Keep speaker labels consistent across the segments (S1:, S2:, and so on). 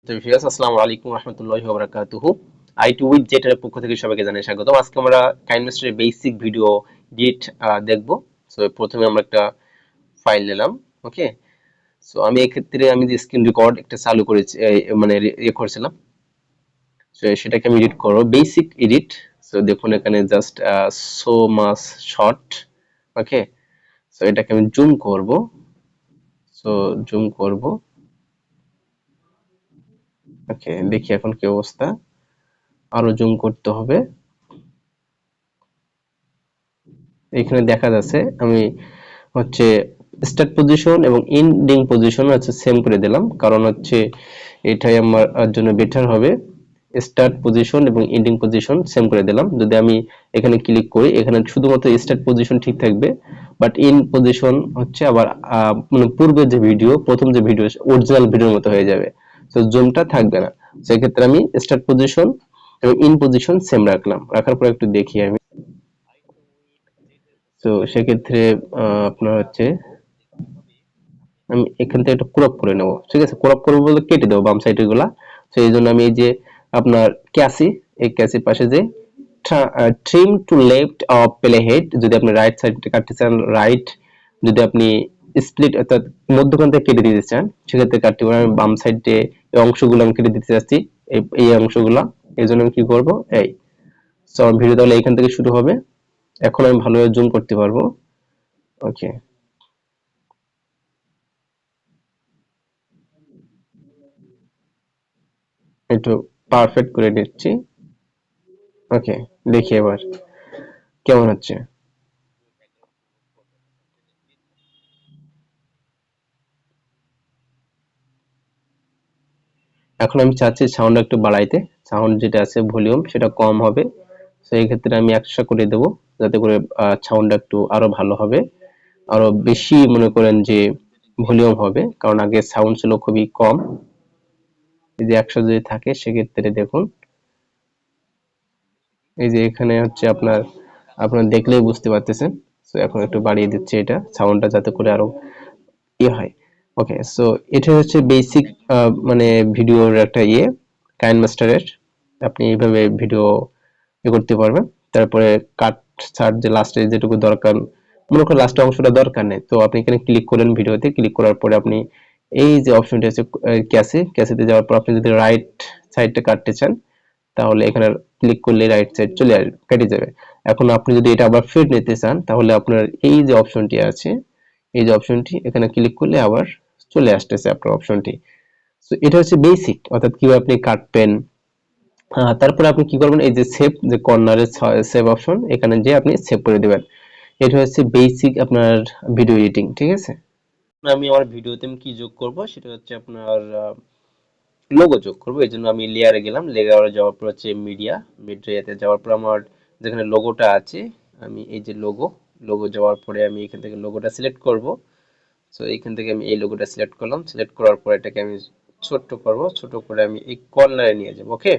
S1: তো ভিউয়ার্স আসসালামু আলাইকুম রাহমাতুল্লাহি ওয়া বারাকাতুহু। আই2 উইথ জেটার পক্ষ থেকে সবাইকে জানাই স্বাগতম। আজকে আমরা কাইনমাস্টারের বেসিক ভিডিও এডিট দেখব। সো প্রথমে আমরা একটা ফাইল নিলাম। ওকে, সো আমি এক্ষেত্রে আমি যে স্ক্রিন রেকর্ড একটা চালু করেছি, মানে ইয়ে করেছিলাম। সো সেটাকে আমি এডিট করব, বেসিক এডিট। সো দেখুন এখানে জাস্ট সো মাচ শর্ট। ওকে, সো এটাকে আমি জুম করব। সো জুম করব। ওকে, দেখি এখন কি অবস্থা। আরো জুম করতে হবে। এখানে দেখা যাচ্ছে আমি হচ্ছে স্টার্ট পজিশন এবং এন্ডিং পজিশন হচ্ছে সেম করে দিলাম, কারণ হচ্ছে এটাই আমার জন্য বেটার হবে। স্টার্ট পজিশন এবং এন্ডিং পজিশন সেম করে দিলাম। যদি আমি এখানে ক্লিক করি, এখানে শুধুমাত্র স্টার্ট পজিশন ঠিক থাকবে, বাট ইন পজিশন হচ্ছে আবার মানে পূর্বের যে ভিডিও, প্রথম যে ভিডিও অরিজিনাল ভিডিওর মতো হয়ে যাবে। তো জুমটা থাকবে না। সেক্ষেত্রে আমি স্টার্ট পজিশন এবং ইন পজিশন সেম রাখলাম। রাখার পর একটু দেখি আমি। তো সেক্ষেত্রে আপনার হচ্ছে আমি এখান থেকে একটু ক্রপ করে নেব। ঠিক আছে, ক্রপ করবো বলতে কেটে দেবো বাম সাইডের গুলা। তো এই জন্য আমি এই যে আপনার ক্যাসি, এই ক্যাসির পাশে যে trim to left of playhead, যদি আপনি রাইট সাইড কাটতে চান রাইট, যদি আপনি স্প্লিট অর্থাৎ মধ্যখান থেকে কেটে দিতে চান সেক্ষেত্রে কাটতে পারেন। আমি বাম সাইডে এই অংশগুলো আমি কেটে দিতে চাচ্ছি, এই অংশগুলা। এই জন্য আমি কি করবো, এই সো ভিডিও তাহলে এখান থেকে শুরু হবে। এখন আমি ভালোভাবে জুম করতে পারবো। ওকে, একটু পারফেক্ট করে নিচ্ছি। ওকে, দেখি এবার কেমন হচ্ছে। এখন আমি চাচ্ছি সাউন্ড একটু বাড়াইতে। সাউন্ড যেটা আছে ভলিউম সেটা কম হবে। তো এই ক্ষেত্রে আমি 100 করে দেবো, যাতে করে সাউন্ড একটু আরো ভালো হবে, আরো বেশি মনে করেন যে ভলিউম হবে, কারণ আগে সাউন্ড ছিল খুবই কম। এই যে 100 যদি থাকে সেক্ষেত্রে দেখুন, এই যে এখানে হচ্ছে আপনার আপনার দেখলেই বুঝতে পারতেছেন। তো এখন একটু বাড়িয়ে দিচ্ছি এটা সাউন্ডটা, যাতে করে আরো ইয়ে হয়। ওকে, সো এটা হচ্ছে বেসিক মানে ভিডিওর একটা কাইনমাস্টারের। আপনি এইভাবে ভিডিও করতে পারবেন। তারপরে কাট ছাড় যে লাস্টে যেটুকু দরকার, মনে করেন লাস্টের অংশটা দরকার নেই, তো আপনি এখানে ক্লিক করলেন, ভিডিওতে ক্লিক করার পরে আপনি এই যে অপশনটি আছে ক্যাসিতে যাওয়ার পর আপনি যদি রাইট সাইডটা কাটতে চান, তাহলে এখানে ক্লিক করলে রাইট সাইড চলে আসবে, কেটে যাবে। এখন আপনি যদি এটা আবার ফিট নিতে চান, তাহলে আপনার এই যে অপশনটি আছে, এই যে অপশনটি এখানে ক্লিক করলে আবার চলে আসতেছে আপনার অপশনটি। তো এটা হচ্ছে বেসিক, অর্থাৎ কিভাবে আপনি কাটবেন। তারপরে আপনি কি করবেন, এই যে সেভ, যে কর্নারে সেভ অপশন, এখানে যে আপনি সেভ করে দিবেন। এটা হচ্ছে বেসিক আপনার ভিডিও এডিটিং। ঠিক আছে, আমি আমার ভিডিওতে আমি কি যোগ করব, সেটা হচ্ছে আপনার লোগো যোগ করব। এই জন্য আমি লেয়ারে গেলাম, লেয়ারে যাওয়ার পর হচ্ছে মিডিয়াতে যাওয়ার পর আমার যেখানে লোগোটা আছে, আমি এই যে লোগো, লোগো যাওয়ার পরে আমি এখান থেকে লোগোটা সিলেক্ট করব। সো এইখান থেকে আমি এই লোগোটা সিলেক্ট করলাম। সিলেক্ট করার পর এটাকে আমি ছোট করব, ছোট করে আমি এই কর্নারে নিয়ে যাব। ওকে,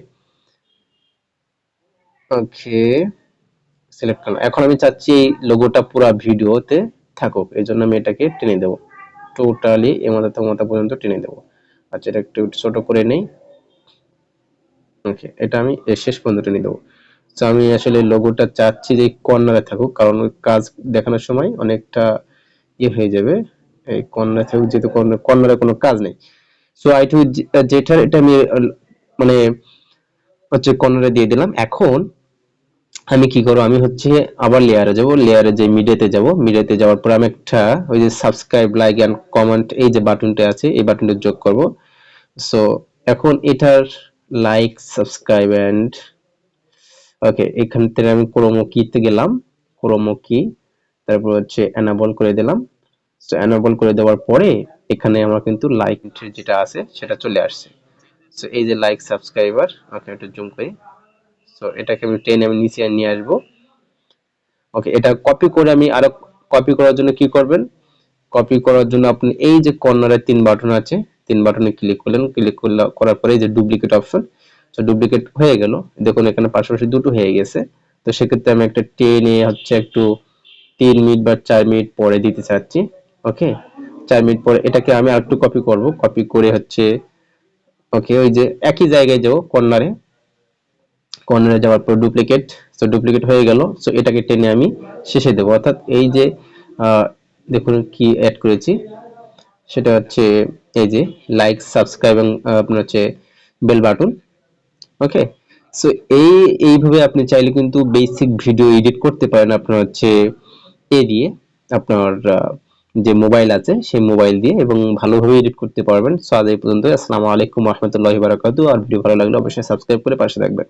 S1: ওকে, সিলেক্ট করলাম। এখন আমি চাচ্ছি এই লোগোটা পুরো ভিডিওতে থাকুক, এই জন্য আমি এটাকে টেনে দেবো, টোটালি এ মাথা থেকে মাথা পর্যন্ত টেনে দেবো। আচ্ছা, এটা একটু ছোট করে নেই। ওকে, এটা আমি শেষ পর্যন্ত টেনে দেবো। তো আমি আসলে লোগোটা চাচ্ছি যে কর্নারে থাকুক, কারণ ওই কাজ দেখানোর সময় অনেকটা হয়ে যাবে। এই কর্নারে থাকুক, যেহেতু কর্নারে কোনো কাজ নেই। সো আই2 যেটার এটা আমি মানে হচ্ছে কর্নারে দিয়ে দিলাম। এখন আমি কি করবো, আমি হচ্ছে আবার লেয়ারে যাব, লেয়ারে যে মিডিয়াতে যাব, মিডিয়াতে যাওয়ার পর আমি একটা ওই যে সাবস্ক্রাইব, লাইক এন্ড কমেন্ট, এই যে বাটনটা আছে এই বাটনটা যোগ করব। সো এখন এটার লাইক, সাবস্ক্রাইব এন্ড ওকে, এখান থেকে আমি ক্রোমো কিতে গেলাম, ক্রোমো কি, তারপর হচ্ছে এনাবল করে দিলাম। সো এনাবল করে দেওয়ার পরে এখানে আমার কিন্তু লাইক যেটা আছে সেটা চলে আসছে। সো এই যে লাইক, সাবস্ক্রাইবার, ওকে একটু জুম করি। সো এটাকে আমি টেনে আমি নিচে নিয়ে আসবো। ওকে, এটা কপি করে আমি আরো কপি করার জন্য কি করবেন, কপি করার জন্য আপনি এই যে কর্নারে তিন বাটন আছে, তিন বাটনে ক্লিক করলেন, ক্লিক করলে করার পরে এই যে ডুপ্লিকেট অপশন, তো ডুপ্লিকেট হয়ে গেল। দেখুন এখানে পাশাপাশি দুটো হয়ে গেছে। তো সেক্ষেত্রে আমি একটা টেনে হচ্ছে একটু 3 মিনিট বা 4 মিনিট পরে দিতে চাচ্ছি। ওকে, 4 মিনিট পরে এটাকে আমি আরেকটু কপি করব, কপি করে হচ্ছে ওকে, ওই যে একই জায়গায় যাও, কর্নারে, কর্নারে যাওয়ার পর ডুপ্লিকেট, সো ডুপ্লিকেট হয়ে গেল। সো এটাকে টেনে আমি শেষে দেবো, অর্থাৎ এই যে আহ, দেখুন কি অ্যাড করেছি, সেটা হচ্ছে এই যে লাইক, সাবস্ক্রাইব এবং আপনার হচ্ছে বেল বাটন। ওকে, সো এইভাবে আপনি চাইলে কিন্তু বেসিক ভিডিও এডিট করতে পারেন আপনার হচ্ছে এ দিয়ে, আপনার যে মোবাইল আছে সেই মোবাইল দিয়ে, এবং ভালোভাবে এডিট করতে পারবেন। সো আজ এই পর্যন্ত। আসসালামু আলাইকুম ওয়া রাহমাতুল্লাহি ওয়া বারাকাতুহু। আর ভিডিও ভালো লাগলে অবশ্যই সাবস্ক্রাইব করে পাশে থাকবেন।